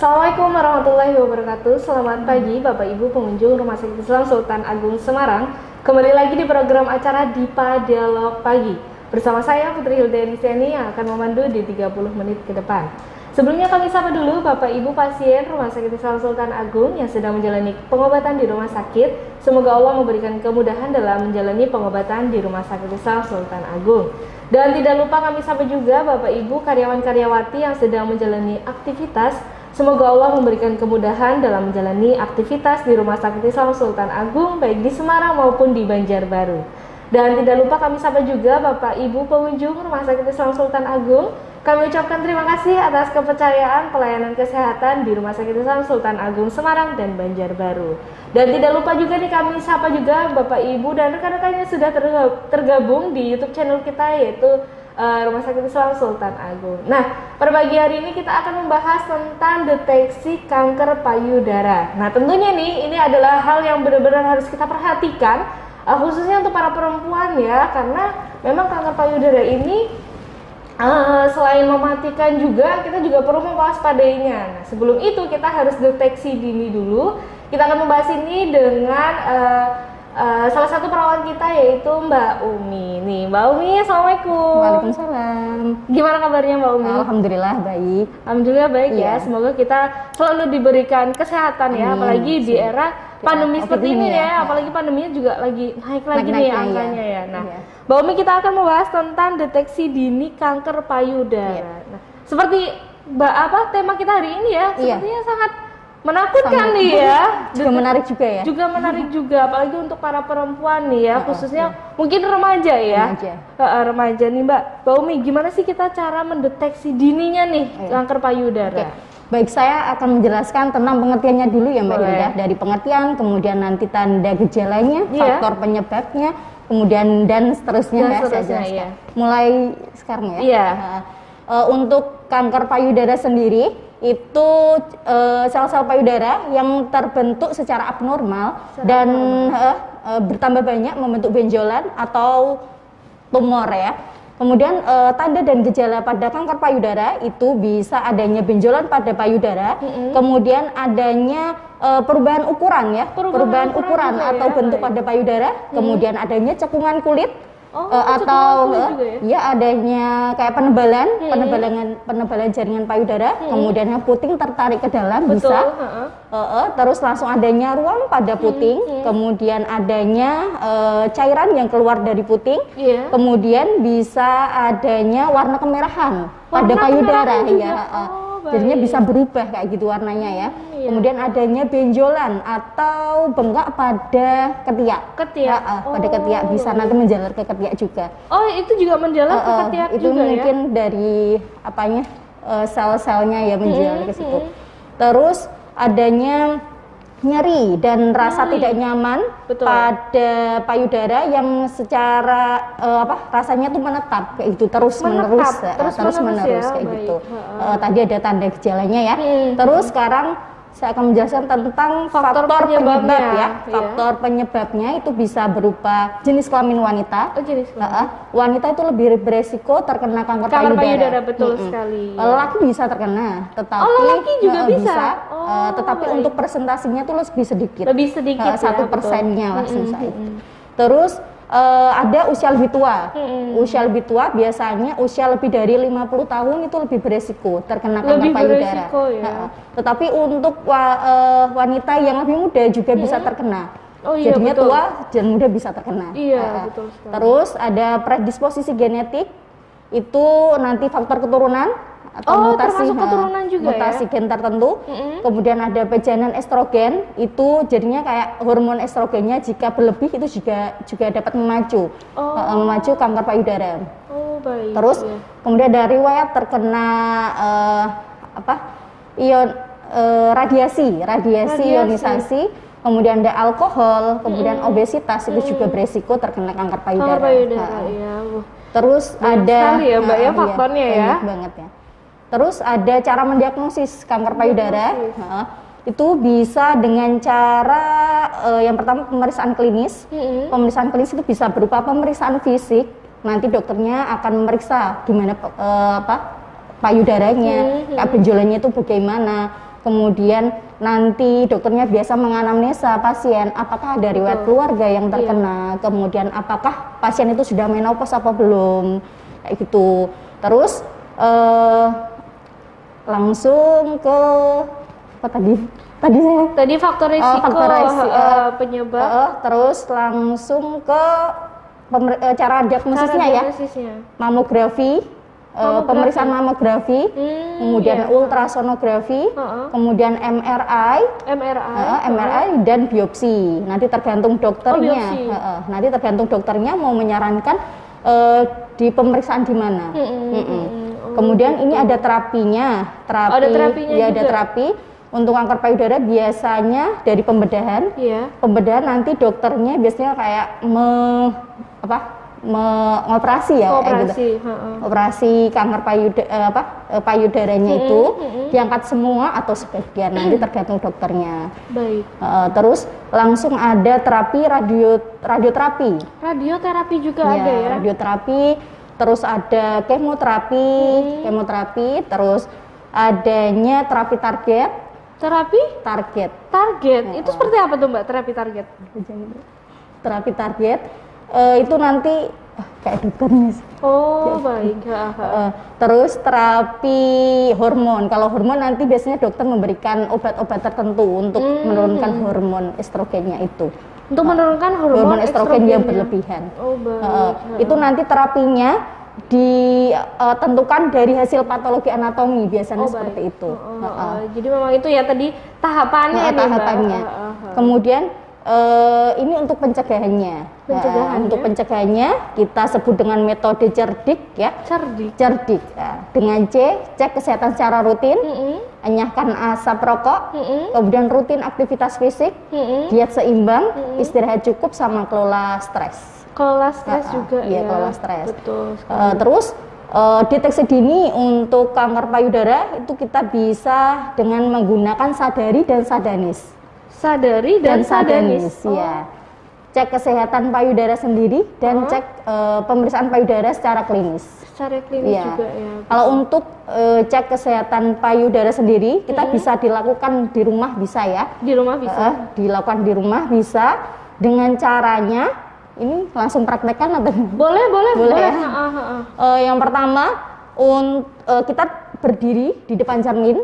Assalamualaikum warahmatullahi wabarakatuh. Selamat pagi Bapak Ibu pengunjung Rumah Sakit Islam Sultan Agung Semarang. Kembali lagi di program acara Dipa Dialog Pagi. Bersama saya Putri Hilda yang akan memandu di 30 menit ke depan. Sebelumnya kami sapa dulu Bapak Ibu pasien Rumah Sakit Islam Sultan Agung yang sedang menjalani pengobatan di rumah sakit. Semoga Allah memberikan kemudahan dalam menjalani pengobatan di Rumah Sakit Islam Sultan Agung. Dan tidak lupa kami sapa juga Bapak Ibu karyawan-karyawati yang sedang menjalani aktivitas. Semoga Allah memberikan kemudahan dalam menjalani aktivitas di Rumah Sakit Islam Sultan Agung baik di Semarang maupun di Banjarbaru. Dan tidak lupa kami sapa juga Bapak Ibu pengunjung Rumah Sakit Islam Sultan Agung. Kami ucapkan terima kasih atas kepercayaan pelayanan kesehatan di Rumah Sakit Islam Sultan Agung Semarang dan Banjarbaru. Dan tidak lupa juga nih kami sapa juga Bapak Ibu dan rekan-rekan yang sudah tergabung di YouTube channel kita yaitu Rumah Sakit Islam Sultan Agung. Nah, pada pagi hari ini kita akan membahas tentang deteksi kanker payudara. Nah, tentunya nih ini adalah hal yang benar-benar harus kita perhatikan, khususnya untuk para perempuan ya, karena memang kanker payudara ini selain mematikan juga, kita juga perlu mewaspadainya. Nah, sebelum itu kita harus deteksi dini dulu. Kita akan membahas ini dengan salah satu perawat kita yaitu Mbak Umi. Nih, Mbak Umi, Assalamualaikum. Waalaikumsalam. Gimana kabarnya Mbak Umi? Alhamdulillah baik. Alhamdulillah baik ya. Semoga kita selalu diberikan kesehatan ya, apalagi di era pandemi seperti ini ya. Apalagi pandeminya juga lagi naik lagi nih angkanya ya. Nah, Mbak Umi kita akan membahas tentang deteksi dini kanker payudara. Nah, seperti tema kita hari ini ya, sepertinya sangat menakutkan nih ya. Juga menarik juga ya. Juga menarik juga, apalagi untuk para perempuan nih ya, khususnya mungkin remaja ya. Remaja nih Mbak Umi, gimana sih kita cara mendeteksi dininya nih kanker payudara? Baik, saya akan menjelaskan tentang pengertiannya dulu ya Mbak Hilda. Dari pengertian, kemudian nanti tanda gejalanya, faktor penyebabnya, kemudian dan seterusnya ya, saya jelaskan. Mulai sekarang ya. Untuk kanker payudara sendiri, itu sel-sel payudara yang terbentuk secara abnormal dan bertambah banyak membentuk benjolan atau tumor ya. Kemudian tanda dan gejala pada kanker payudara itu bisa adanya benjolan pada payudara, kemudian adanya perubahan ukuran ya, perubahan ukuran atau bentuk pada payudara, kemudian adanya cekungan kulit. Atau ya adanya kayak penebalan jaringan payudara, kemudian puting tertarik ke dalam bisa, terus langsung adanya ruam pada puting, kemudian adanya cairan yang keluar dari puting, kemudian bisa adanya warna kemerahan pada payudara ya. Jadinya bisa berubah kayak gitu warnanya ya. Kemudian adanya benjolan atau bengkak pada ketiak. Pada ketiak bisa nanti menjalar ke ketiak juga. Oh, itu juga menjalar ke ketiak itu juga ya? Itu mungkin dari sel-selnya ya menjalar ke situ. Terus adanya nyeri dan rasa tidak nyaman pada payudara yang secara rasanya tuh menetap kayak gitu terus menerus kayak gitu. Tadi ada tanda gejalanya ya. Terus sekarang saya akan menjelaskan tentang faktor penyebab ya. Faktor penyebabnya itu bisa berupa jenis kelamin wanita. Wanita itu lebih beresiko terkena kanker payudara. Betul sekali. Laki bisa terkena, tetapi laki juga bisa. Tetapi untuk presentasinya tuh lebih sedikit. 1%-nya lah selesai. Terus ada usia lebih tua. Usia lebih tua biasanya usia lebih dari 50 tahun itu lebih beresiko terkena kanker payudara. Tetapi untuk wanita yang lebih muda juga bisa terkena. Jadinya tua dan muda bisa terkena. Betul sekali. Terus ada predisposisi genetik, itu nanti faktor keturunan atau mutasi gen tertentu. Kemudian ada pejanan estrogen, itu jadinya kayak hormon estrogennya jika berlebih itu juga dapat memacu kanker payudara. Terus kemudian dari riwayat terkena radiasi ionisasi, kemudian ada alkohol, kemudian obesitas itu juga beresiko terkena kanker payudara. Terus ada ya Mbak ya faktornya ya. Banget ya. Terus ada cara mendiagnosis kanker payudara. Itu bisa dengan cara yang pertama pemeriksaan klinis. Pemeriksaan klinis itu bisa berupa pemeriksaan fisik. Nanti dokternya akan memeriksa gimana payudaranya, benjolannya itu bagaimana. Kemudian nanti dokternya biasa menganamnesa pasien, apakah ada riwayat keluarga yang terkena, kemudian apakah pasien itu sudah menopause apa belum, kayak gitu. Terus langsung ke apa tadi faktor risiko, penyebab, terus langsung ke cara diagnosisnya ya, mamografi, pemeriksaan mamografi, kemudian ultrasonografi, kemudian MRI dan biopsi. Nanti tergantung dokternya, nanti tergantung dokternya mau menyarankan di pemeriksaan di mana. Kemudian ini ada terapinya, ada terapi. Untuk kanker payudara biasanya dari pembedahan. Pembedahan nanti dokternya biasanya kayak mengoperasi ya, operasi kanker payudaranya itu diangkat semua atau sebagian, nanti tergantung dokternya. Baik. Terus langsung ada terapi radioterapi. Radioterapi juga ada ya. Radioterapi, terus ada kemoterapi, terus adanya terapi target. Itu seperti apa tuh Mbak, terapi target? Terapi target itu nanti kayak dokternya. Baik. Terus terapi hormon. Kalau hormon nanti biasanya dokter memberikan obat-obat tertentu untuk menurunkan hormon estrogennya itu. Untuk menurunkan hormon estrogen yang berlebihan. Itu nanti terapinya ditentukan dari hasil patologi anatomi biasanya seperti itu. Jadi memang itu ya tadi tahapannya. Kemudian ini untuk pencegahannya. Untuk pencegahannya kita sebut dengan metode cerdik ya. Cerdik. Dengan cek kesehatan secara rutin, enyahkan asap rokok, kemudian rutin aktivitas fisik, diet seimbang, istirahat cukup, sama kelola stres. Kelola stres juga ya. Kelola stres. Betul. Terus deteksi dini untuk kanker payudara itu kita bisa dengan menggunakan sadari dan sadanis. Ya. Cek kesehatan payudara sendiri dan cek pemeriksaan payudara secara klinis. Juga ya. Kalau untuk cek kesehatan payudara sendiri kita bisa dilakukan di rumah, bisa ya. Dilakukan di rumah bisa dengan caranya. Ini langsung praktekkan atau? Boleh ya. Yang pertama, kita berdiri di depan cermin,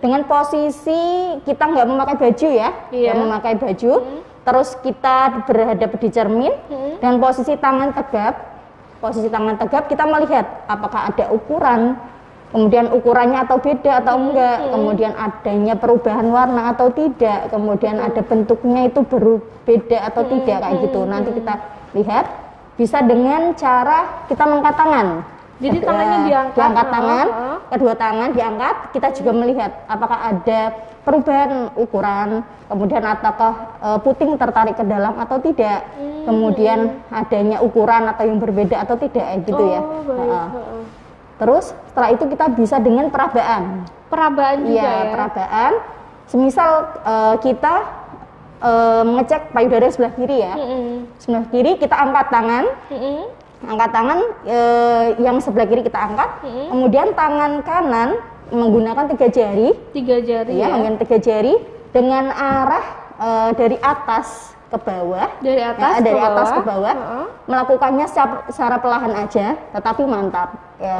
dengan posisi kita nggak memakai baju ya, nggak memakai baju. Terus kita berhadap di cermin dan posisi tangan tegap kita melihat apakah ada ukuran. Kemudian ukurannya atau beda atau enggak, kemudian adanya perubahan warna atau tidak, kemudian ada bentuknya itu berbeda atau tidak, kayak gitu. Nanti kita lihat bisa dengan cara kita mengangkat tangan. Jadi tangannya diangkat tangan, kedua tangan diangkat, kita juga melihat apakah ada perubahan ukuran, kemudian apakah puting tertarik ke dalam atau tidak, kemudian adanya ukuran atau yang berbeda atau tidak, gitu ya. Terus setelah itu kita bisa dengan perabaan juga ya. Perabaan, semisal kita mengecek payudara sebelah kiri ya. Sebelah kiri kita angkat tangan. Yang sebelah kiri kita angkat. Kemudian tangan kanan menggunakan 3 jari. Ya, menggunakan 3 jari dengan arah dari atas ke bawah, dari atas ke bawah, melakukannya secara perlahan aja, tetapi mantap ya.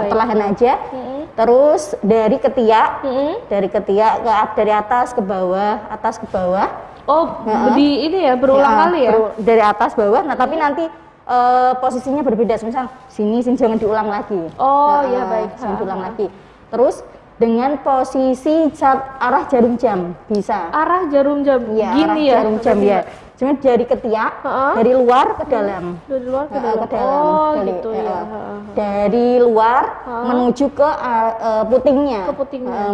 Perlahan aja. Terus dari ketiak, dari atas ke bawah, ini ya, berulang kali ya, dari atas bawah. Nah, tapi nanti posisinya berbeda, misal sini jangan diulang lagi. Jangan diulang lagi. Terus dengan posisi arah jarum jam bisa. Arah jarum jam. Ya, gini ya. Jarum jam ya. Cuma dari ketiak, dari luar ke dalam. Dari luar ke dalam. Gitu ya. Dari luar menuju ke putingnya.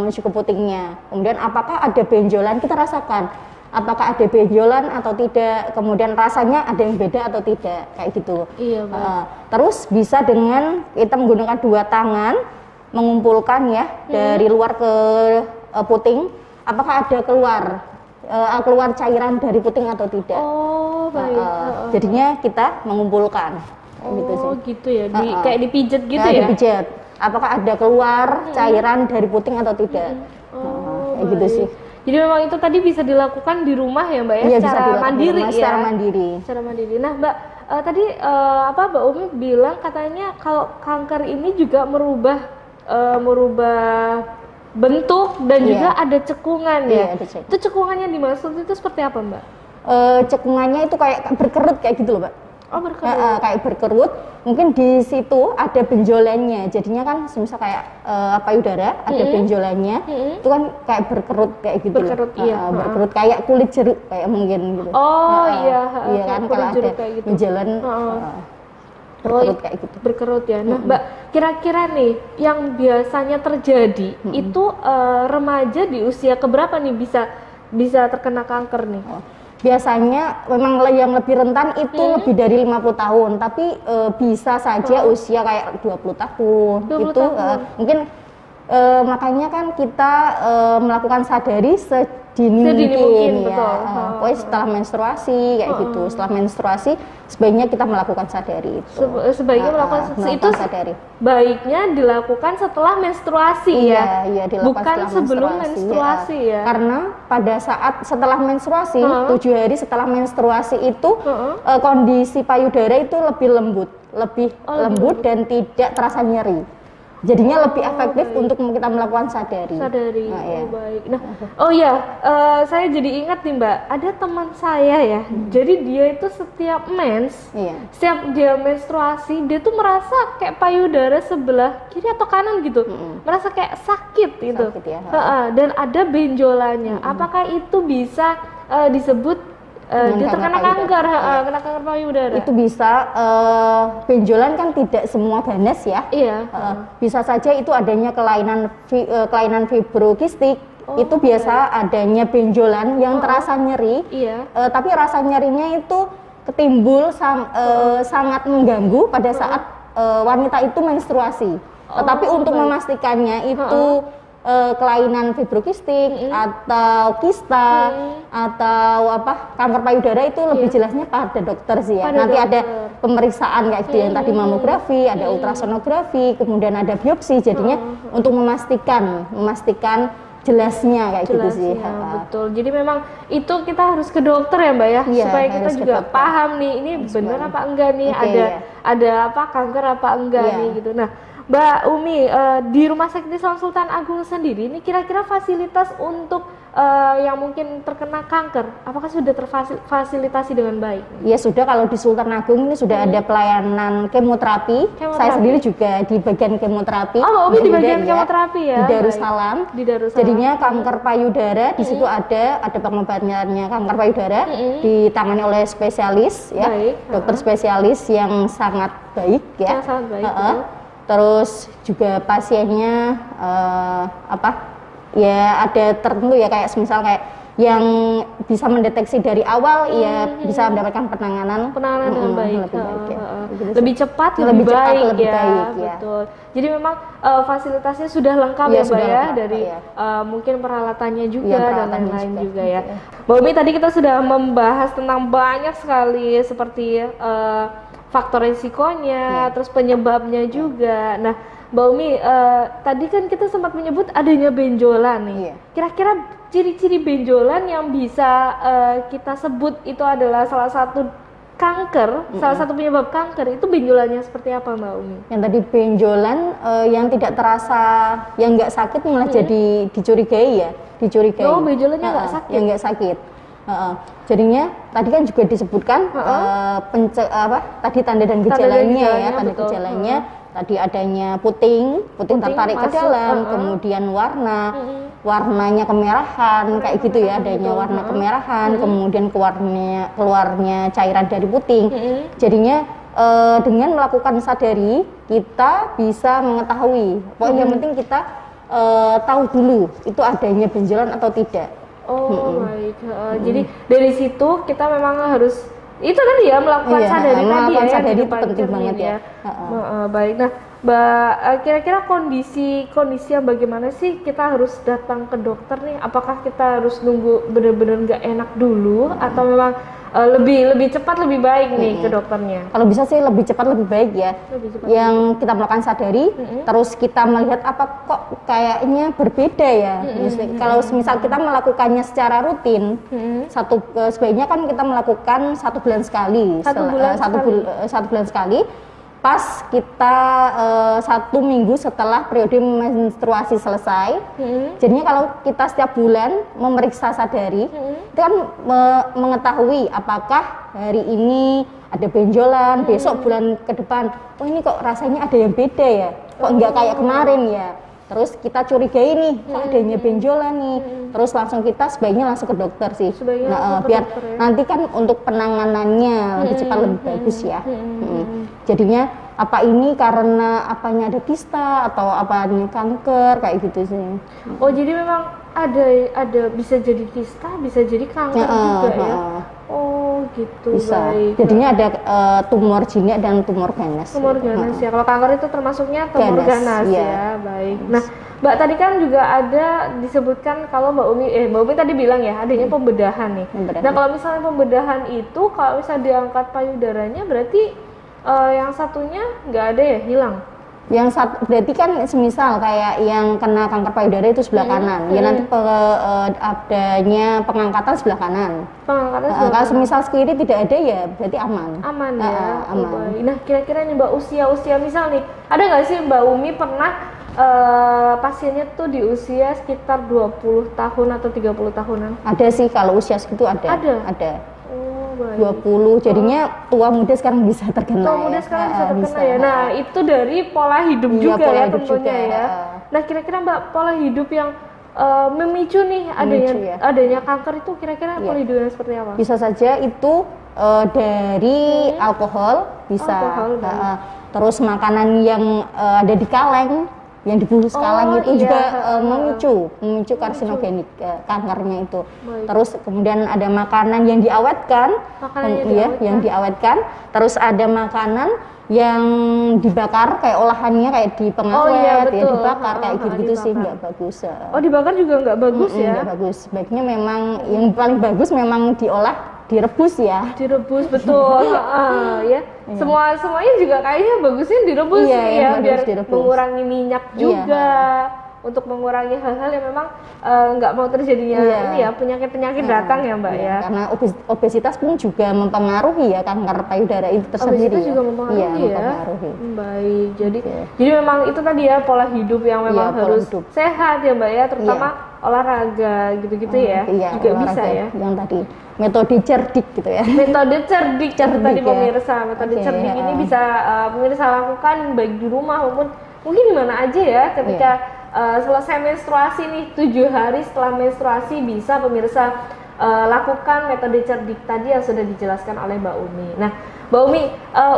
Menuju ke putingnya. Kemudian apakah ada benjolan, kita rasakan. Apakah ada benjolan atau tidak, kemudian rasanya ada yang beda atau tidak, kayak gitu. Terus bisa dengan kita menggunakan 2 tangan mengumpulkan ya dari luar ke puting, apakah ada keluar cairan dari puting atau tidak. Jadinya kita mengumpulkan. Gitu ya, kayak dipijet gitu ya. Dipijet. apakah ada keluar cairan dari puting atau tidak. Kayak gitu sih. Jadi memang itu tadi bisa dilakukan di rumah ya Mbak ya, iya, secara mandiri ya. Secara mandiri. Secara mandiri. Nah Mbak, tadi Mbak Umi bilang katanya kalau kanker ini juga merubah bentuk dan juga ada cekungan ya. Itu cekungannya dimaksud itu seperti apa Mbak? Cekungannya itu kayak berkerut kayak gitu loh Mbak. Oh berkerut. Kayak berkerut, mungkin di situ ada benjolannya. Jadinya kan misal kayak payudara ada benjolannya, itu kan kayak berkerut kayak gitu. Berkerut iya. Berkerut kayak kulit jeruk kayak mungkin gitu. Oh iya. Iya kan kalau ada gitu. benjolan berkerut kayak gitu. Berkerut ya. Nah Mbak, kira-kira nih yang biasanya terjadi itu remaja di usia keberapa nih bisa terkena kanker nih? Biasanya memang yang lebih rentan itu lebih dari 50 tahun, tapi bisa saja usia kayak 20 tahun. 20 tahun. Mungkin makanya kan kita melakukan sadari sedini mungkin ya. Pokoknya setelah menstruasi kayak gitu. Setelah menstruasi sebaiknya kita melakukan sadari itu. Sebaiknya melakukan itu sadari. Baiknya dilakukan setelah menstruasi ya. Iya, dilakukan bukan sebelum menstruasi ya. Karena pada saat setelah menstruasi 7 hari setelah menstruasi itu kondisi payudara itu lebih lembut dan tidak terasa nyeri. Jadinya lebih efektif untuk kita melakukan sadari. Nah, baik. Nah, saya jadi ingat nih Mbak, ada teman saya ya. Jadi dia itu setiap setiap dia menstruasi, dia tuh merasa kayak payudara sebelah kiri atau kanan gitu, merasa kayak sakit gitu. Sakit, ya. Dan ada benjolannya. Apakah itu bisa disebut dia terkena kanker, kena kanker payudara? Itu bisa, benjolan kan tidak semua ganas ya. Iya. Bisa saja itu adanya kelainan fibrokistik. Itu biasa adanya benjolan yang terasa nyeri. Iya. Tapi rasa nyerinya itu ketimbul sangat mengganggu pada saat wanita itu menstruasi. Tetapi untuk memastikannya itu kelainan fibrokistik atau kista atau kanker payudara itu lebih jelasnya pada dokter sih ya. Nanti ada pemeriksaan kayak gitu yang tadi mamografi, ada ultrasonografi, kemudian ada biopsi. Jadinya untuk memastikan jelasnya kayak gitu sih. Betul. Jadi memang itu kita harus ke dokter ya Mbak ya, supaya kita juga paham nih ini benar apa enggak nih, ada kanker apa enggak nih gitu. Nah Mbak Umi, di Rumah Sakit Islam Sultan Agung sendiri ini kira-kira fasilitas untuk yang mungkin terkena kanker, apakah sudah terfasilitasi dengan baik? Ya sudah, kalau di Sultan Agung ini sudah ada pelayanan kemoterapi. Saya sendiri juga di bagian kemoterapi. Oh, Umi di bagian kemoterapi ya? Di Darussalam. Jadinya kanker payudara di situ ada pengobatannya kanker payudara ditangani oleh spesialis ya, dokter spesialis yang sangat baik ya. Yang sangat baik. Terus juga pasiennya ya ada tertentu ya, kayak misal kayak yang bisa mendeteksi dari awal ya bisa mendapatkan penanganan dengan baik, lebih cepat, lebih baik, ya. Betul. Jadi memang fasilitasnya sudah lengkap ya Mbak ya, dari mungkin peralatannya juga dan lain-lain juga ya. Mbak Umi, tadi kita sudah membahas tentang banyak sekali seperti faktor risikonya, terus penyebabnya juga. Nah, Mbak Umi, tadi kan kita sempat menyebut adanya benjolan nih. Kira-kira ciri-ciri benjolan yang bisa kita sebut itu adalah salah satu kanker, salah satu penyebab kanker, itu benjolannya seperti apa Mbak Umi? Yang tadi benjolan yang tidak terasa, yang nggak sakit malah jadi dicurigai ya, Oh, benjolannya nggak sakit? Yang nggak sakit. Jadinya tadi kan juga disebutkan tadi tanda dan gejalanya ya, tanda gejalanya tadi adanya puting tertarik ke dalam, kemudian warnanya kemerahan kayak gitu ya, adanya warna kemerahan, kemudian keluarnya cairan dari puting. Jadinya dengan melakukan sadari kita bisa mengetahui, pokoknya yang penting kita tahu dulu itu adanya benjolan atau tidak. Baik. Jadi dari situ kita memang harus itu tadi ya, melakukan sadari tadi ya, sadari itu penting banget ya. Baik. Nah Mbak, kira-kira kondisi yang bagaimana sih kita harus datang ke dokter nih? Apakah kita harus nunggu benar-benar nggak enak dulu atau memang lebih cepat lebih baik nih ke dokternya? Kalau bisa sih lebih cepat lebih baik ya. Yang kita melakukan sadari, terus kita melihat apa kok kayaknya berbeda ya. Kalau misal kita melakukannya secara rutin, sebaiknya kan kita melakukan 1 bulan sekali. Satu bulan sekali. Pas kita 1 minggu setelah periode menstruasi selesai, jadinya kalau kita setiap bulan memeriksa sadari, itu kan mengetahui apakah hari ini ada benjolan, besok bulan ke depan, oh ini kok rasanya ada yang beda ya, kok nggak kayak kemarin ya. Terus kita curigai nih, kok adanya benjolan nih. Terus langsung kita sebaiknya langsung ke dokter sih. Biar nanti kan untuk penanganannya lebih cepat lebih bagus ya. Jadinya apa ini karena apanya ada kista atau apanya kanker kayak gitu sih. Oh jadi memang ada bisa jadi kista, bisa jadi kanker juga ya. Oh gitu. Bisa. Baik. Jadinya ada tumor jinak dan tumor ganas. Tumor ganas ya. Kalau kanker itu termasuknya tumor ganas ya. Baik. Nah, Mbak tadi kan juga ada disebutkan kalau Mbak Umi tadi bilang ya adanya pembedahan nih. Nah, kalau misalnya pembedahan itu kalau misalnya diangkat payudaranya berarti yang satunya nggak ada ya, hilang? Yang satu berarti kan semisal kayak yang kena kanker payudara itu sebelah kanan, ya nanti adanya pengangkatan sebelah kanan. Kalau semisal kiri tidak ada ya berarti aman. Aman ya. Aman. Nah kira-kira nih Mbak usia misal nih ada nggak sih Mbak Umi pernah pasiennya tuh di usia sekitar 20 tahun atau 30 tahunan? Ada sih kalau usia segitu ada. Ada. 20 jadinya tua muda sekarang bisa terkena. Tua muda sekarang bisa terkena ya. Nah, itu dari pola hidup juga pola ya hidup tentunya juga, ya. Nah, kira-kira Mbak pola hidup yang memicu nih adanya kanker itu kira-kira pola hidup yang seperti apa? Bisa saja itu dari alkohol, bisa. Terus makanan yang ada di kaleng, yang dibungkus kaleng itu juga memicu karsinogenik kankernya itu. Baik. Terus kemudian ada makanan yang diawetkan, yang diawetkan. Terus ada makanan yang dibakar kayak olahannya kayak di pengawet ya dibakar kayak gitu sih nggak bagus. Oh dibakar juga nggak bagus ya? Nggak bagus. Sebaiknya memang yang paling bagus memang direbus ya. Direbus betul. Ya. Semuanya juga kayaknya bagusnya direbus ya biar mengurangi minyak juga. Untuk mengurangi hal-hal yang memang nggak mau terjadinya ini ya penyakit-penyakit datang ya Mbak ya. Karena obesitas pun juga mempengaruhi ya kanker payudara itu tersendiri. Obesitas juga mempengaruhi ya. Baik. Jadi memang itu tadi ya pola hidup yang memang harus sehat ya Mbak ya, terutama olahraga gitu-gitu ya. Juga bisa ya. Yang tadi metode cerdik gitu ya. Metode cerdik tadi pemirsa. Metode cerdik ini bisa pemirsa lakukan baik di rumah maupun mungkin di mana aja ya ketika selesai menstruasi nih 7 hari setelah menstruasi bisa pemirsa lakukan metode cerdik tadi yang sudah dijelaskan oleh Mbak Umi. Nah, Mbak Umi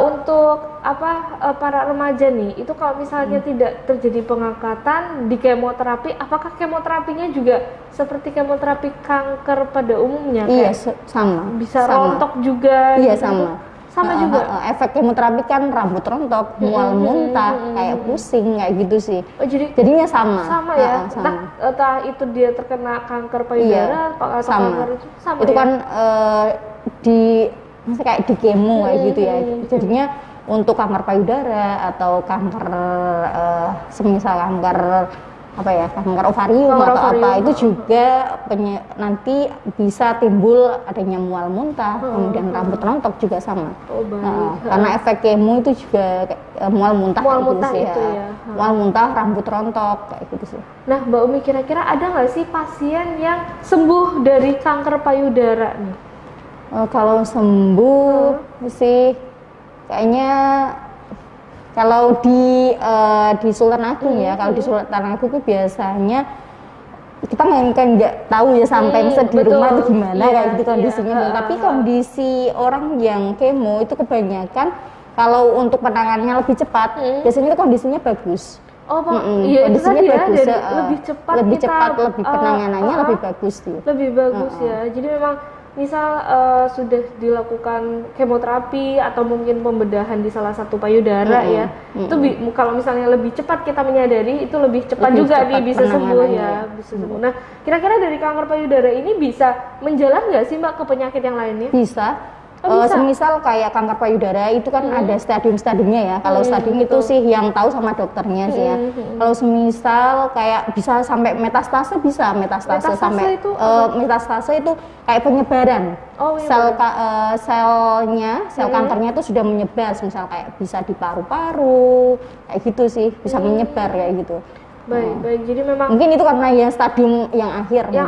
untuk para remaja nih itu kalau misalnya tidak terjadi pengangkatan di kemoterapi, apakah kemoterapinya juga seperti kemoterapi kanker pada umumnya? Iya, sama. Bisa rontok juga? Iya, gitu? Sama juga. Efek kemoterapi kan rambut rontok, mual muntah, kayak pusing kayak gitu sih. Oh, jadinya sama. Sama ya. Entah itu dia terkena kanker payudara atau kanker itu sama. Itu kan kayak di kemo kayak gitu ya. Jadinya untuk kanker payudara atau kanker semisal kanker kanker ovarium itu juga nanti bisa timbul adanya mual muntah, kemudian rambut rontok juga sama. Karena efek kemo itu juga mual muntah sih ya. Mual muntah, rambut rontok kayak gitu sih. Nah, Mbak Umi kira-kira ada nggak sih pasien yang sembuh dari kanker payudara nih? Kalau sembuh sih kayaknya kalau di Sultan Agung ya, kalau di Sultan Agung itu biasanya kita nggak tahu ya sampai di rumah itu gimana kayak gitu kondisinya. Tapi kondisi orang yang kemo itu kebanyakan kalau untuk penanganannya lebih cepat, biasanya itu kondisinya bagus. Kondisinya bagus, lebih cepat, lebih penanganannya lebih bagus sih. Lebih bagus ya. Jadi memang misal sudah dilakukan kemoterapi atau mungkin pembedahan di salah satu payudara ya, itu kalau misalnya lebih cepat kita menyadari, itu lebih cepat juga nih bisa sembuh ya, bisa sembuh. Nah, kira-kira dari kanker payudara ini bisa menjalar nggak sih Mbak ke penyakit yang lainnya? Bisa. Semisal kayak kanker payudara itu kan ada stadium-stadiumnya ya. Kalau stadium itu sih yang tahu sama dokternya sih ya. Kalau semisal kayak bisa sampai metastase, bisa metastase sampai itu metastase itu kayak penyebaran. Sel kankernya itu sudah menyebar, misal kayak bisa di paru-paru kayak gitu sih, bisa menyebar kayak gitu. Baik. Jadi memang mungkin itu karena ya stadium yang akhir ya,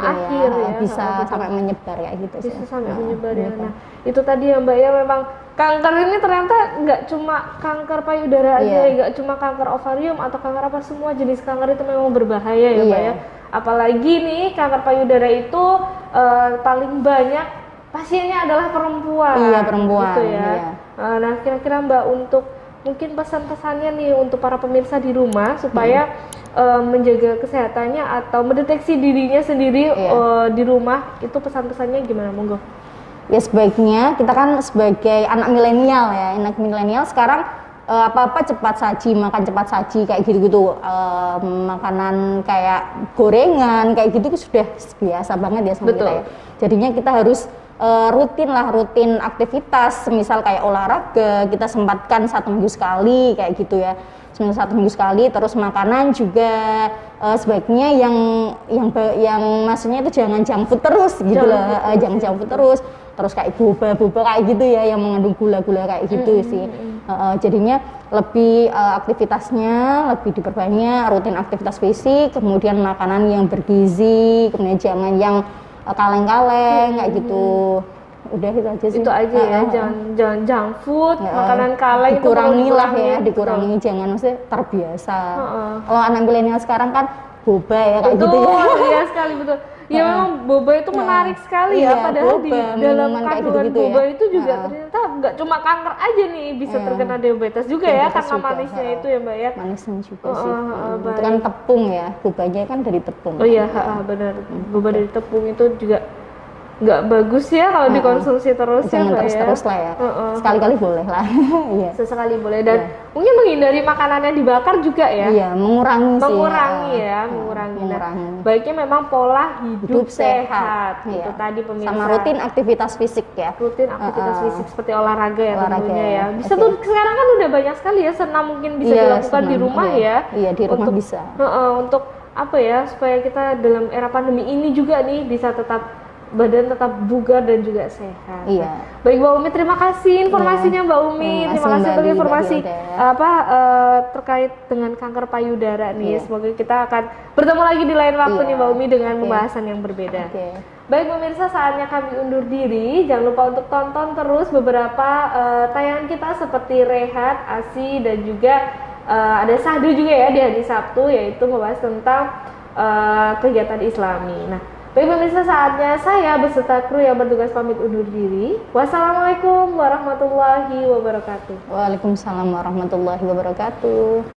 bisa sampai menyebar kayak gitu bisa sampai menyebar ya. Nah, itu tadi ya Mbak ya, memang kanker ini ternyata nggak cuma kanker payudara aja, nggak cuma kanker ovarium atau kanker apa, semua jenis kanker itu memang berbahaya ya Mbak ya. Apalagi nih kanker payudara itu paling banyak pasiennya adalah perempuan. Iya, perempuan. Gitu ya. Nah, kira-kira Mbak untuk mungkin pesan-pesannya nih untuk para pemirsa di rumah supaya menjaga kesehatannya atau mendeteksi dirinya sendiri di rumah, itu pesan-pesannya gimana, monggo? Ya sebaiknya kita kan sebagai anak milenial ya, anak milenial sekarang apa-apa cepat saji, makan cepat saji kayak gitu-gitu, makanan kayak gorengan kayak gitu sudah biasa banget ya sama kita ya. Jadinya kita harus rutin aktivitas, misal kayak olahraga kita sempatkan 1 minggu sekali kayak gitu ya, seminggu 1 minggu sekali. Terus makanan juga sebaiknya yang maksudnya itu jangan junk food terus gitu lah, jangan junk food terus kayak boba kayak gitu ya yang mengandung gula-gula kayak gitu sih. Jadinya lebih aktivitasnya lebih diperbanyak, rutin aktivitas fisik, kemudian makanan yang bergizi, kemudian jangan yang kaleng-kaleng kayak gitu. Udah itu aja sih. Itu aja ya, jangan junk food, makanan kaleng dikurangi lah ya, dikurangi, jangan maksudnya terbiasa. Kalau anak milenial sekarang kan boba ya kayak gitu ya. Iya sekali, betul. Ya memang boba itu menarik sekali ya, padahal di dalam kandungan boba itu juga ternyata nggak cuma kanker aja nih, bisa terkena diabetes juga ya, karena manisnya itu ya Mbak ya. Manisnya juga sih. Itu kan tepung ya, bobanya kan dari tepung. Oh iya, benar. Boba dari tepung itu juga nggak bagus ya kalau dikonsumsi terus. Jangan terus lah ya. Sekali-kali boleh lah. Sesekali boleh, dan mungkin menghindari makanan yang dibakar juga ya. Iya, mengurangi Nah, baiknya memang pola hidup sehat. Itu tadi pemirsa. Sama rutin aktivitas fisik ya. Rutin aktivitas fisik seperti olahraga ya tentunya ya. Bisa tuh sekarang kan udah banyak sekali ya senam mungkin bisa dilakukan di rumah ya. Iya, di rumah bisa. Untuk apa ya, supaya kita dalam era pandemi ini juga nih bisa tetap badan tetap bugar dan juga sehat. Iya. Baik Mbak Umi, terima kasih informasinya Mbak Umi. Terima kasih untuk informasi terkait dengan kanker payudara nih. Semoga kita akan bertemu lagi di lain waktu nih Mbak Umi dengan pembahasan yang berbeda. Baik pemirsa, saatnya kami undur diri. Jangan lupa untuk tonton terus beberapa tayangan kita seperti Rehat, ASI, dan juga ada Sahdu juga ya di hari Sabtu, yaitu membahas tentang kegiatan Islami. Nah, baik pemirsa, saatnya saya beserta kru yang bertugas pamit undur diri. Wassalamualaikum warahmatullahi wabarakatuh. Waalaikumsalam warahmatullahi wabarakatuh.